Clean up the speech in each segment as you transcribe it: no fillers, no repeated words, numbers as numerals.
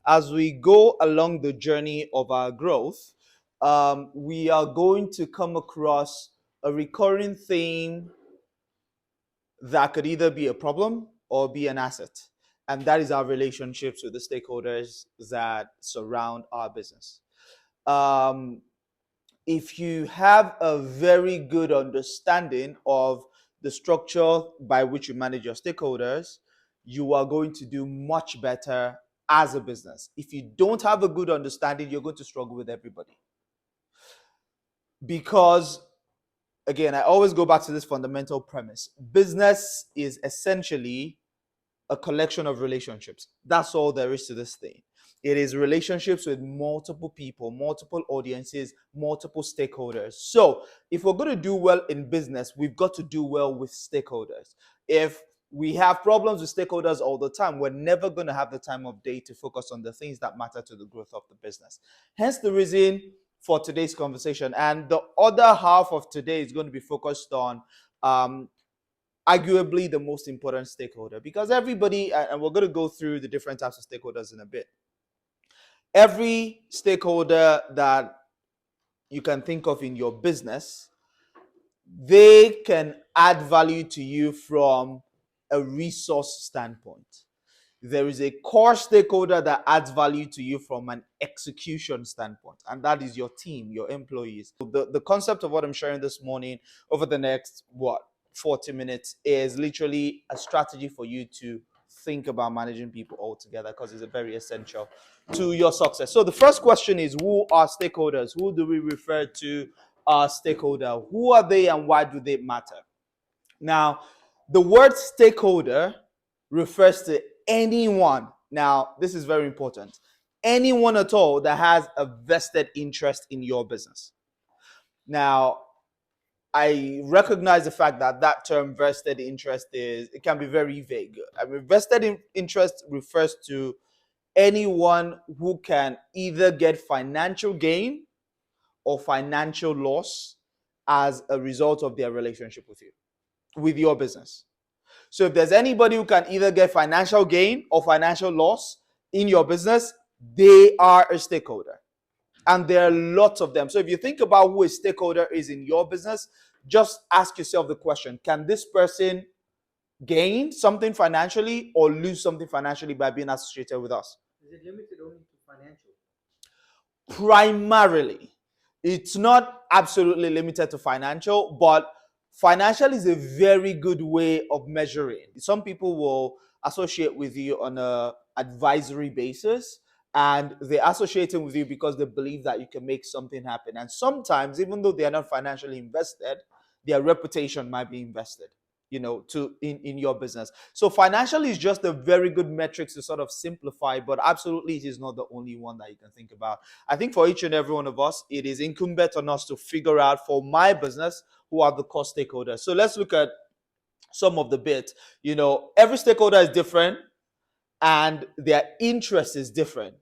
as we go along the journey of our growth, we are going to come across a recurring theme that could either be a problem or be an asset. And that is our relationships with the stakeholders that surround our business. Um, if you have a very good understanding of the structure by which you manage your stakeholders, you are going to do much better as a business. If you don't have a good understanding, you're going to struggle with everybody. Because, again, I always go back to this fundamental premise. Business is essentially a collection of relationships. That's all there is to this thing. It is relationships with multiple people, multiple audiences, multiple stakeholders. So if we're going to do well in business, we've got to do well with stakeholders. If we have problems with stakeholders all the time, we're never going to have the time of day to focus on the things that matter to the growth of the business. Hence the reason for today's conversation. And the other half of today is going to be focused on arguably the most important stakeholder, because everybody, and we're going to go through the different types of stakeholders in a bit. Every stakeholder that you can think of in your business, they can add value to you from a resource standpoint. There is a core stakeholder that adds value to you from an execution standpoint, and that is your team, your employees. The concept of what I'm sharing this morning over the next, 40 minutes is literally a strategy for you to think about managing people all together, because it's very essential to your success. So the first question is, who are stakeholders? Who do we refer to as stakeholder? Who are they and why do they matter? Now, the word stakeholder refers to anyone. Now, this is very important. Anyone at all that has a vested interest in your business. Now, I recognize the fact that that term vested interest it can be very vague. I mean, vested interest refers to anyone who can either get financial gain or financial loss as a result of their relationship with you, with your business. So if there's anybody who can either get financial gain or financial loss in your business, they are a stakeholder. And there are lots of them. So if you think about who a stakeholder is in your business, just ask yourself the question, can this person gain something financially or lose something financially by being associated with us? Is it limited only to financial? Primarily. It's not absolutely limited to financial, but financial is a very good way of measuring. Some people will associate with you on an advisory basis, and they're associating with you because they believe that you can make something happen. And sometimes, even though they are not financially invested, their reputation might be invested, in your business. So financial is just a very good metric to sort of simplify, but absolutely it is not the only one that you can think about. I think for each and every one of us, it is incumbent on us to figure out, for my business, who are the core stakeholders. So let's look at some of the bits. Every stakeholder is different and their interest is different.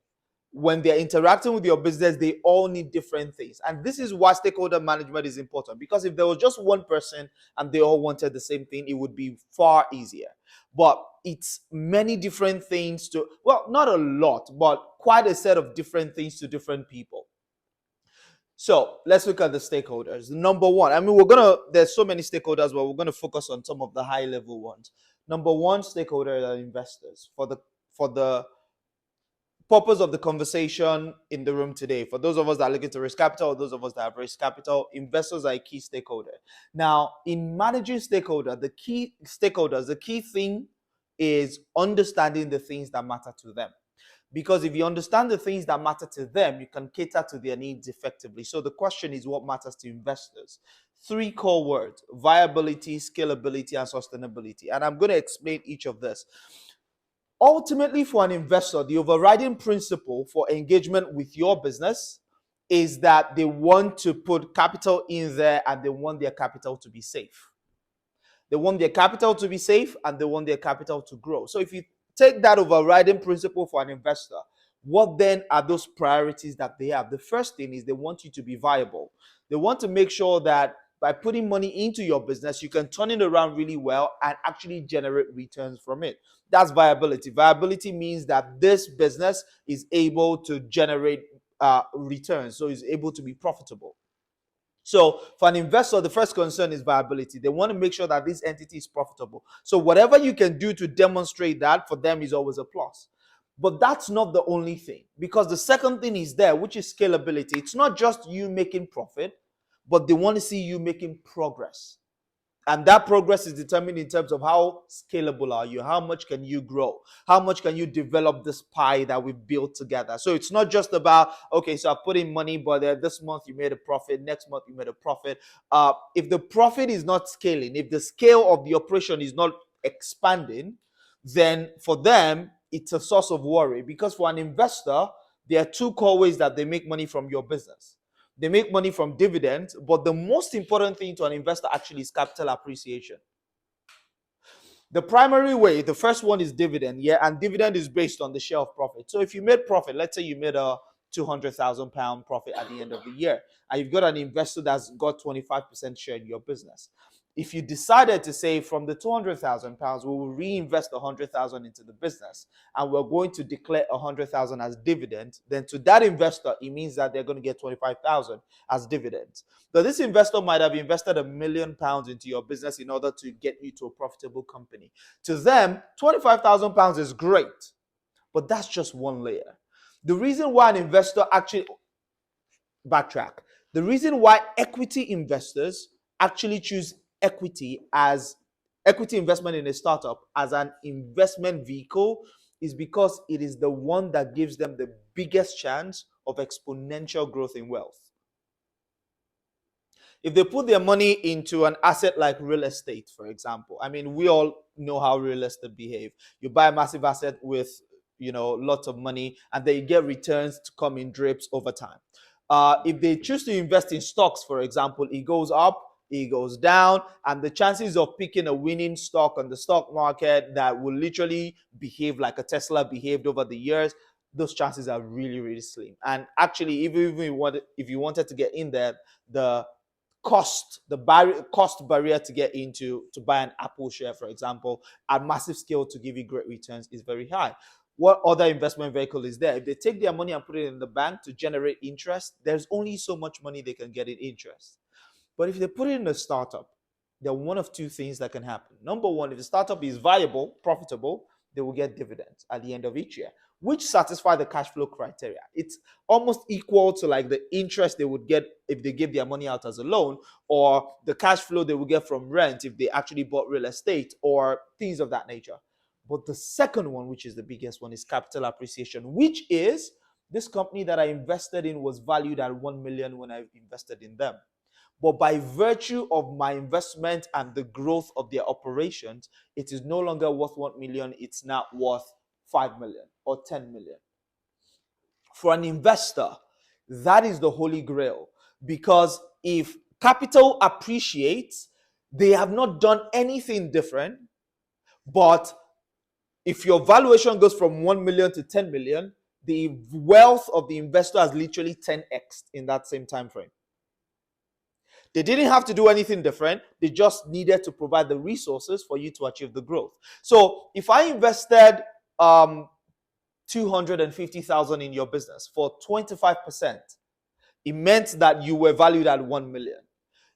When they're interacting with your business, they all need different things. And this is why stakeholder management is important, because if there was just one person and they all wanted the same thing, it would be far easier. But it's many different things not a lot, but quite a set of different things to different people. So let's look at the stakeholders. Number one, there's so many stakeholders, but we're going to focus on some of the high level ones. Number one stakeholder are investors. For the purpose of the conversation in the room today, for those of us that are looking to raise capital, or those of us that have raised capital, investors are a key stakeholder. Now, in managing the key thing is understanding the things that matter to them. Because if you understand the things that matter to them, you can cater to their needs effectively. So the question is, what matters to investors? 3 core words: viability, scalability, and sustainability. And I'm going to explain each of this. Ultimately, for an investor, the overriding principle for engagement with your business is that they want to put capital in there and they want their capital to be safe. They want their capital to be safe and they want their capital to grow. So if you take that overriding principle for an investor, what then are those priorities that they have? The first thing is they want you to be viable. They want to make sure that by putting money into your business, you can turn it around really well and actually generate returns from it. That's viability. Viability means that this business is able to generate returns, so it's able to be profitable. So for an investor, the first concern is viability. They want to make sure that this entity is profitable. So whatever you can do to demonstrate that, for them is always a plus. But that's not the only thing, because the second thing is there, which is scalability. It's not just you making profit, but they want to see you making progress. And that progress is determined in terms of how scalable are you, how much can you grow, how much can you develop this pie that we've built together. So it's not just about, okay, so I put in money, but this month you made a profit, next month you made a profit. If the profit is not scaling, if the scale of the operation is not expanding, then for them it's a source of worry. Because for an investor, there are two core ways that they make money from your business. They make money from dividends, but the most important thing to an investor actually is capital appreciation. The primary way, the first one is dividend, yeah, and dividend is based on the share of profit. So if you made profit, let's say you made a £200,000 profit at the end of the year, and you've got an investor that's got 25% share in your business. If you decided to say, from the £200,000, we will reinvest 100,000 into the business, and we're going to declare 100,000 as dividend, then to that investor, it means that they're going to get 25,000 as dividends. So this investor might have invested £1,000,000 into your business in order to get you to a profitable company. To them, £25,000 is great, but that's just one layer. The reason why an investor actually backtrack, the reason why equity investors actually choose equity investment in a startup as an investment vehicle is because it is the one that gives them the biggest chance of exponential growth in wealth. If they put their money into an asset like real estate, for example, I mean, we all know how real estate behave. You buy a massive asset with, lots of money, and then you get returns to come in drips over time. If they choose to invest in stocks, for example, it goes up, it goes down, and the chances of picking a winning stock on the stock market that will literally behave like a Tesla behaved over the years, those chances are really, really slim. And actually, if you wanted to get in there, the cost barrier to get into, to buy an Apple share, for example, at massive scale to give you great returns is very high. What other investment vehicle is there? If they take their money and put it in the bank to generate interest, there's only so much money they can get in interest. But if they put it in a startup, there are one of two things that can happen. Number one, if the startup is viable, profitable, they will get dividends at the end of each year, which satisfy the cash flow criteria. It's almost equal to like the interest they would get if they gave their money out as a loan, or the cash flow they would get from rent if they actually bought real estate, or things of that nature. But the second one, which is the biggest one, is capital appreciation, which is this company that I invested in was valued at 1 million when I invested in them. But by virtue of my investment and the growth of their operations, it is no longer worth 1 million, it's now worth 5 million or 10 million. For an investor, that is the holy grail, because if capital appreciates, they have not done anything different. But if your valuation goes from 1 million to 10 million, the wealth of the investor has literally 10x in that same time frame. They didn't have to do anything different. They just needed to provide the resources for you to achieve the growth. So if I invested 250,000 in your business for 25%, it meant that you were valued at 1 million.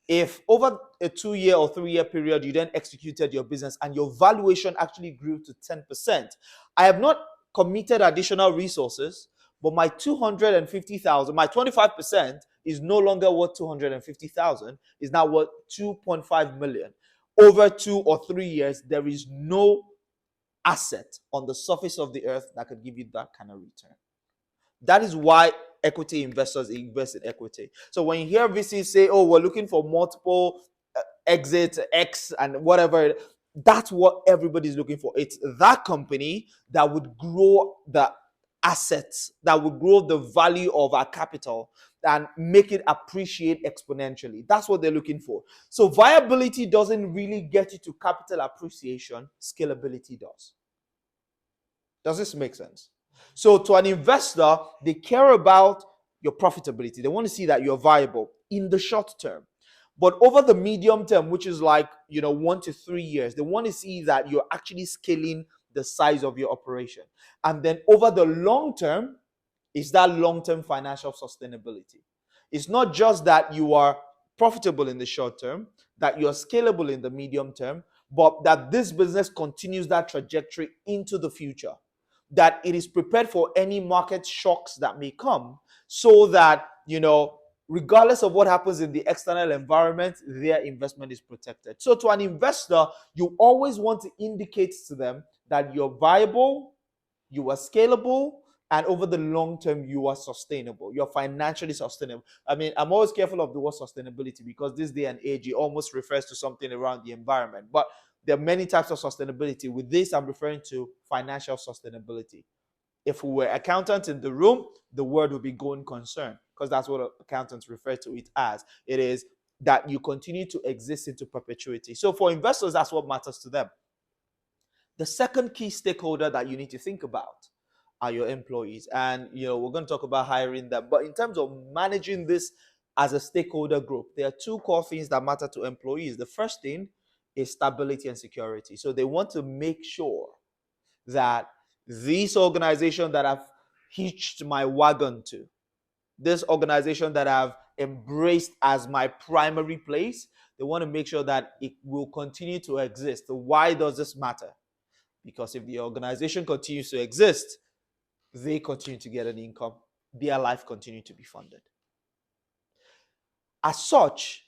If over a 2-year or 3-year period, you then executed your business and your valuation actually grew to 10%, I have not committed additional resources, but my 250,000, my 25% is no longer worth 250,000, is now worth 2.5 million. Over 2 or 3 years, there is no asset on the surface of the earth that could give you that kind of return. That is why equity investors invest in equity. So when you hear VCs say, oh, we're looking for multiple exit X and whatever, that's what everybody's looking for. It's that company that would grow the assets, that would grow the value of our capital and make it appreciate exponentially. That's what they're looking for. So viability doesn't really get you to capital appreciation. Scalability does. Does this make sense? So to an investor, they care about your profitability. They want to see that you're viable in the short term. But over the medium term, which is like 1 to 3 years, they want to see that you're actually scaling the size of your operation. And then over the long term is that long-term financial sustainability. It's not just that you are profitable in the short term, that you're scalable in the medium term, but that this business continues that trajectory into the future, that it is prepared for any market shocks that may come, so that regardless of what happens in the external environment, their investment is protected. So to an investor, you always want to indicate to them that you're viable, you are scalable, and over the long term, you are sustainable. You're financially sustainable. I mean, I'm always careful of the word sustainability, because this day and age, it almost refers to something around the environment. But there are many types of sustainability. With this, I'm referring to financial sustainability. If we were accountants in the room, the word would be going concern, because that's what accountants refer to it as. It is that you continue to exist into perpetuity. So for investors, that's what matters to them. The second key stakeholder that you need to think about are your employees. And we're going to talk about hiring them. But in terms of managing this as a stakeholder group, there are two core things that matter to employees. The first thing is stability and security. So they want to make sure that this organization that I've hitched my wagon to, this organization that I've embraced as my primary place, they want to make sure that it will continue to exist. Why does this matter? Because if the organization continues to exist, they continue to get an income, their life continue to be funded. As such,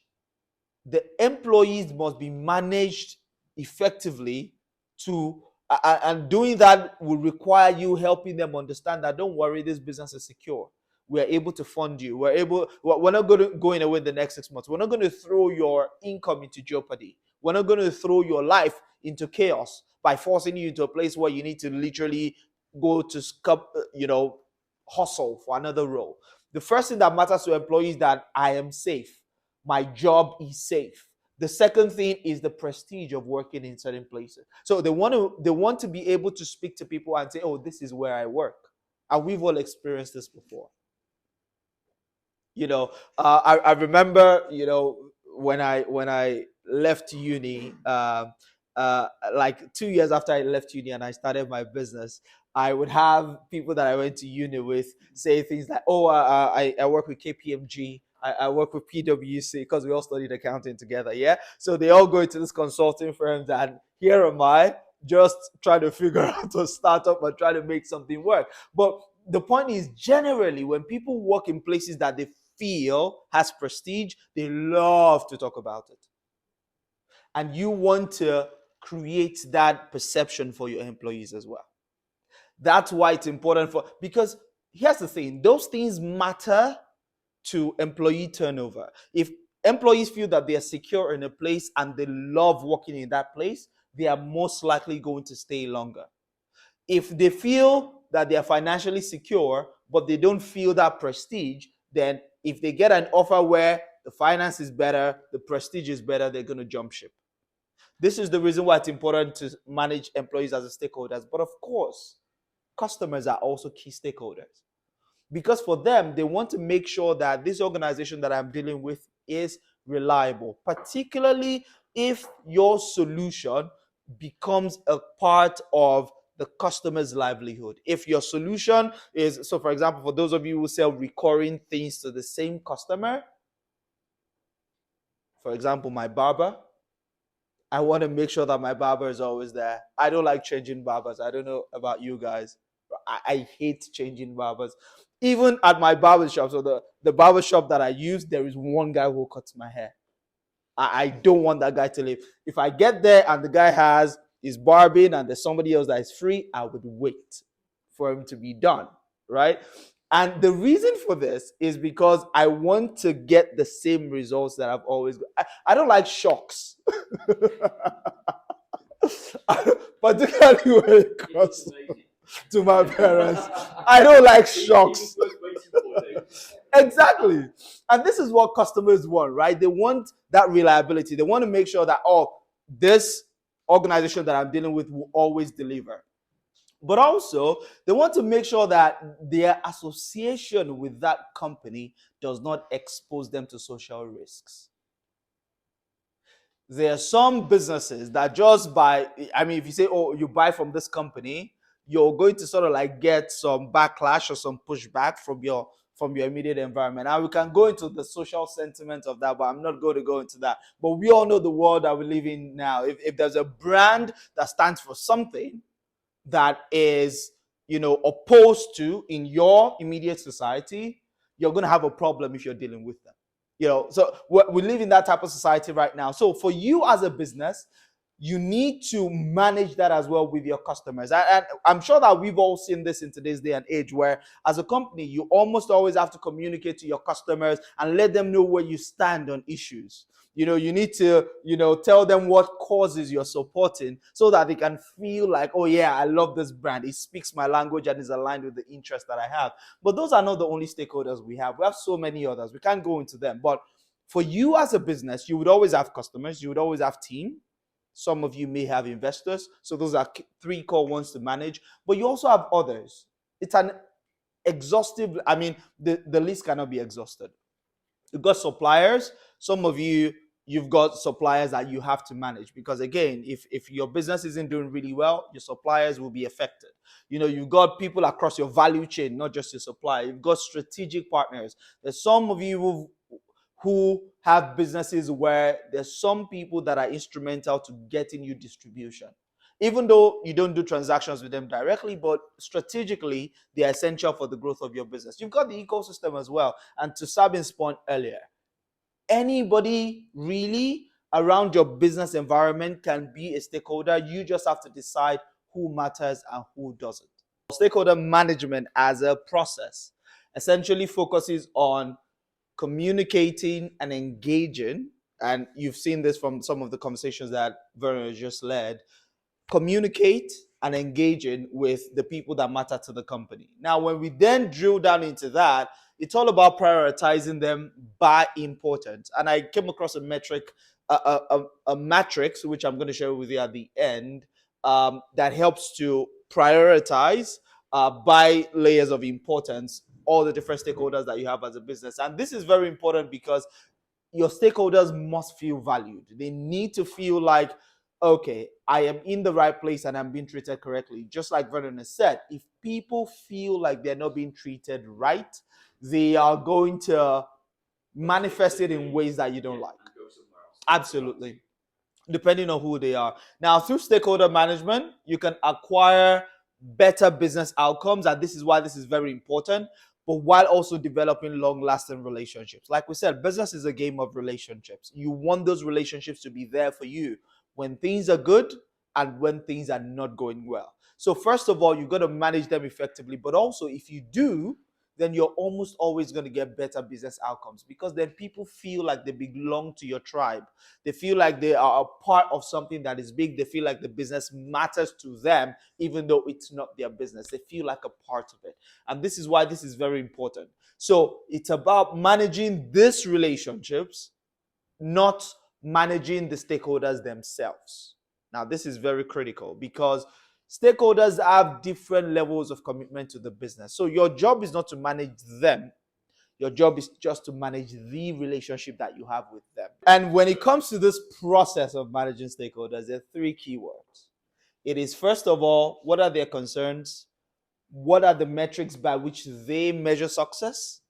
the employees must be managed effectively and doing that will require you helping them understand that, don't worry, this business is secure. We're able to fund you. We're not going away in the next 6 months. We're not going to throw your income into jeopardy. We're not going to throw your life into chaos by forcing you into a place where you need to literally go to hustle for another role. The first thing that matters to employees is that I am safe. My job is safe. The second thing is the prestige of working in certain places. So they want to be able to speak to people and say, oh, this is where I work. And we've all experienced this before. I remember, when I left uni, like 2 years after I left uni and I started my business, I would have people that I went to uni with say things like, oh, I work with KPMG. I work with PwC, because we all studied accounting together. Yeah. So they all go into this consulting firms, and here am I just trying to figure out a startup and try to make something work. But the point is, generally, when people work in places that they feel has prestige, they love to talk about it. And you want to create that perception for your employees as well. That's why it's important because here's the thing, those things matter to employee turnover. If employees feel that they are secure in a place and they love working in that place, they are most likely going to stay longer. If they feel that they are financially secure, but they don't feel that prestige, then if they get an offer where the finance is better, the prestige is better, they're going to jump ship. This is the reason why it's important to manage employees as stakeholders. But of course, customers are also key stakeholders. Because for them, they want to make sure that this organization that I'm dealing with is reliable, particularly if your solution becomes a part of the customer's livelihood. If your solution is, so for example, for those of you who sell recurring things to the same customer, for example, my barber, I want to make sure that my barber is always there. I don't like changing barbers. I don't know about you guys. I hate changing barbers. Even at my barber shop, so the barber shop that I use, there is one guy who cuts my hair. I don't want that guy to leave. If I get there and the guy is barbing and there's somebody else that is free, I would wait for him to be done, right? And the reason for this is because I want to get the same results that I've always got. I don't like shocks. Particularly when it comes to my parents. I don't like shocks. Exactly. And this is what customers want, right? They want that reliability. They want to make sure that, oh, this organization that I'm dealing with will always deliver. But also, they want to make sure that their association with that company does not expose them to social risks. There are some businesses that just buy, I mean, if you say, oh, you buy from this company, you're going to sort of like get some backlash or some pushback from your immediate environment. And we can go into the social sentiment of that, but I'm not going to go into that. But we all know the world that we live in now. If there's a brand that stands for something that is, opposed to in your immediate society, you're going to have a problem if you're dealing with them. So we live in that type of society right now. So for you as a business, you need to manage that as well with your customers. And I'm sure that we've all seen this in today's day and age, where as a company, you almost always have to communicate to your customers and let them know where you stand on issues. You need to, tell them what causes you're supporting so that they can feel like, oh yeah, I love this brand. It speaks my language and is aligned with the interest that I have. But those are not the only stakeholders we have. We have so many others. We can't go into them. But for you as a business, you would always have customers. You would always have team. Some of you may have investors. So those are three core ones to manage. But you also have others. It's an exhaustive, I mean, the list cannot be exhausted. You've got suppliers. Some of you've got suppliers that you have to manage, because again, if your business isn't doing really well, your suppliers will be affected. You've got people across your value chain, not just your supplier. You've got strategic partners. There's some of you who have businesses where there's some people that are instrumental to getting you distribution, even though you don't do transactions with them directly, but strategically they're essential for the growth of your business. You've got the ecosystem as well. And to Sabin's point earlier, anybody really around your business environment can be a stakeholder. You just have to decide who matters and who doesn't. Stakeholder management as a process essentially focuses on communicating and engaging, and you've seen this from some of the conversations that Vernon just led. Communicate and engaging with the people that matter to the company. Now, when we then drill down into that, it's all about prioritizing them by importance. And I came across a metric, a matrix, which I'm going to share with you at the end, that helps to prioritize by layers of importance all the different stakeholders that you have as a business. And this is very important because your stakeholders must feel valued. They need to feel like, okay, I am in the right place and I'm being treated correctly. Just like Vernon has said, if people feel like they're not being treated right, they are going to manifest it in ways that you don't like. Absolutely. Depending on who they are. Now, through stakeholder management, you can acquire better business outcomes, and this is why this is very important, but while also developing long-lasting relationships. Like we said, business is a game of relationships. You want those relationships to be there for you when things are good and when things are not going well. So first of all, you've got to manage them effectively, but also if you do, then you're almost always going to get better business outcomes, because then people feel like they belong to your tribe. They feel like they are a part of something that is big. They feel like the business matters to them, even though it's not their business. They feel like a part of it. And this is why this is very important. So it's about managing these relationships, not managing the stakeholders themselves. Now, this is very critical because stakeholders have different levels of commitment to the business. So your job is not to manage them. Your job is just to manage the relationship that you have with them. And when it comes to this process of managing stakeholders, there are three keywords. It is, first of all, what are their concerns? What are the metrics by which they measure success?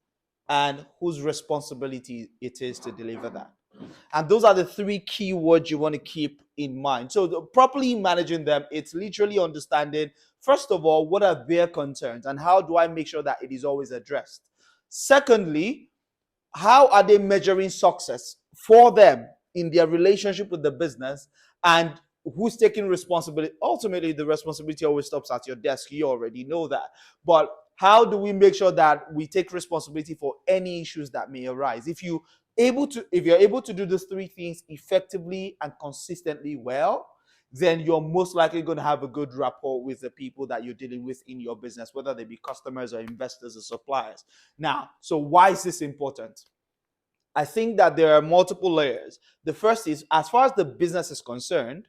And whose responsibility it is to deliver that. And those are the three key words you want to keep in mind. So properly managing them, it's literally understanding, first of all, what are their concerns and how do I make sure that it is always addressed? Secondly, how are they measuring success for them in their relationship with the business, and who's taking responsibility? Ultimately, the responsibility always stops at your desk. You already know that. But how do we make sure that we take responsibility for any issues that may arise? If you're able to do those three things effectively and consistently well, then you're most likely going to have a good rapport with the people that you're dealing with in your business, whether they be customers or investors or suppliers. Now, so why is this important? I think that there are multiple layers. The first is, as far as the business is concerned,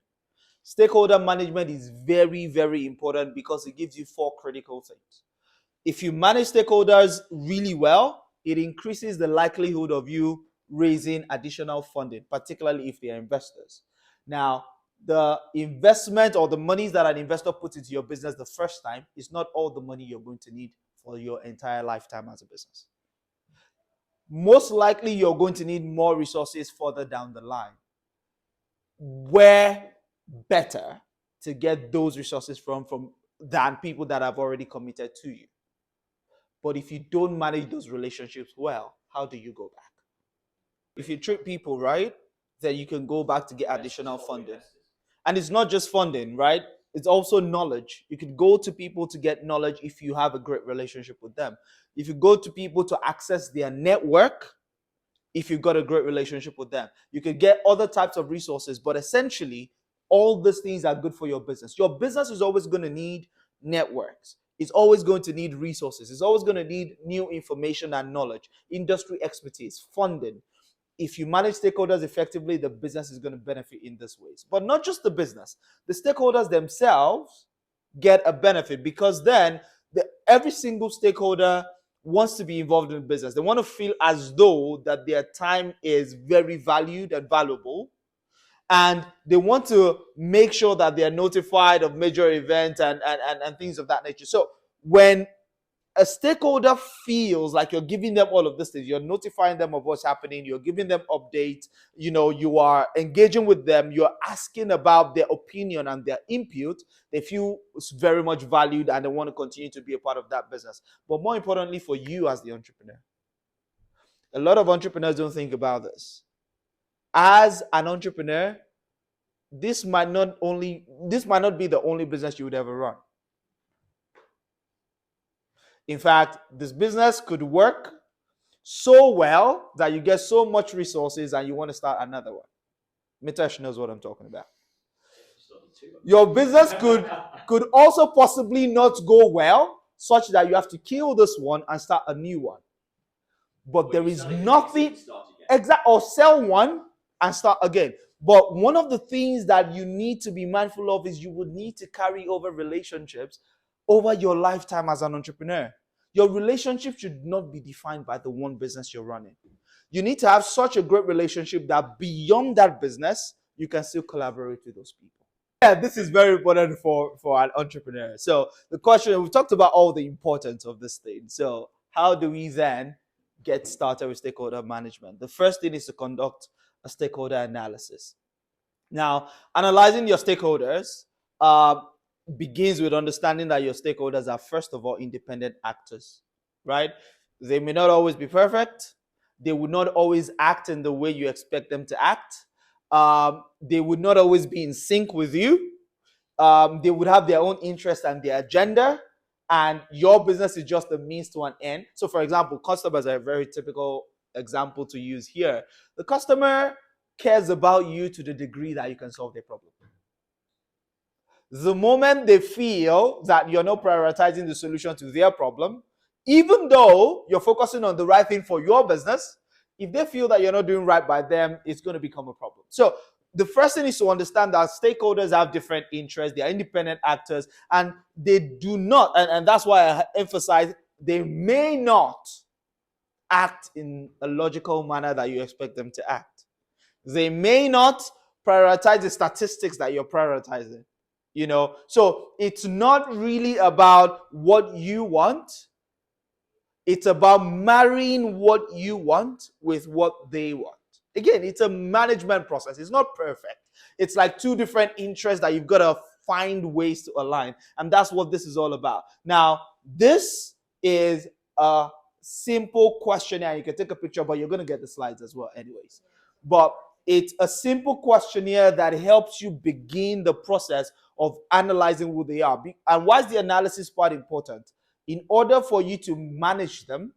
stakeholder management is very, very important because it gives you four critical things. If you manage stakeholders really well, it increases the likelihood of you raising additional funding, particularly if they are investors. Now, the investment or the monies that an investor puts into your business the first time is not all the money you're going to need for your entire lifetime as a business. Most likely, you're going to need more resources further down the line. Where better to get those resources from than people that have already committed to you? But if you don't manage those relationships well, how do you go back? If you treat people right, then you can go back to get additional funding. And it's not just funding, right? It's also knowledge. You could go to people to get knowledge if you have a great relationship with them. If you go to people to access their network, if you've got a great relationship with them. You could get other types of resources, but essentially, all these things are good for your business. Your business is always going to need networks. It's always going to need resources. It's always going to need new information and knowledge, industry expertise, funding. If you manage stakeholders effectively, the business is going to benefit in these ways. But not just the business. The stakeholders themselves get a benefit because then every single stakeholder wants to be involved in business. They want to feel as though that their time is very valued and valuable. And they want to make sure that they are notified of major events and things of that nature. So when a stakeholder feels like you're giving them all of these things, you're notifying them of what's happening, you're giving them updates, you are engaging with them, you're asking about their opinion and their input, they feel it's very much valued and they want to continue to be a part of that business. But more importantly for you as the entrepreneur, a lot of entrepreneurs don't think about this. As an entrepreneur, this might not be the only business you would ever run. In fact, this business could work so well that you get so much resources and you want to start another one. Mitesh knows what I'm talking about. Your business could also possibly not go well, such that you have to kill this one and start a new one. But there is nothing exact, or sell one and start again. But one of the things that you need to be mindful of is you would need to carry over relationships over your lifetime as an entrepreneur. Your relationship should not be defined by the one business you're running. You need to have such a great relationship that beyond that business, you can still collaborate with those people. Yeah, this is very important for an entrepreneur. So the question, we've talked about all the importance of this thing. So how do we then get started with stakeholder management? The first thing is to conduct a stakeholder analysis. Now, analyzing your stakeholders begins with understanding that your stakeholders are, first of all, independent actors, right? They may not always be perfect. They would not always act in the way you expect them to act. They would not always be in sync with you. They would have their own interests and their agenda, and your business is just a means to an end. So, for example, customers are a very typical example to use here. The customer cares about you to the degree that you can solve their problem. The moment they feel that you're not prioritizing the solution to their problem, even though you're focusing on the right thing for your business, if they feel that you're not doing right by them, it's going to become a problem. So the first thing is to understand that stakeholders have different interests. They are independent actors, and they do not, and that's why I emphasize, they may not act in a logical manner that you expect them to act. They may not prioritize the statistics that you're prioritizing. So it's not really about what you want. It's about marrying what you want with what they want. Again, it's a management process. It's not perfect. It's like two different interests that you've got to find ways to align. And that's what this is all about. Now, this is a simple questionnaire. You can take a picture, but you're going to get the slides as well anyways. But it's a simple questionnaire that helps you begin the process of analyzing who they are. And why is the analysis part important? In order for you to manage them,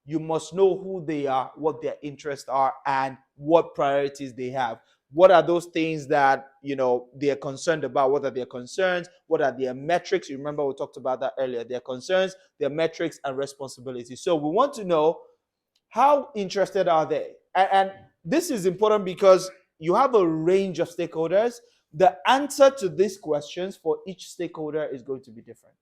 you must know who they are, what their interests are, and what priorities they have. What are those things that they're concerned about? What are their concerns? What are their metrics? You remember we talked about that earlier. Their concerns, their metrics, and responsibilities. So we want to know, how interested are they? And this is important because you have a range of stakeholders. The answer to these questions for each stakeholder is going to be different.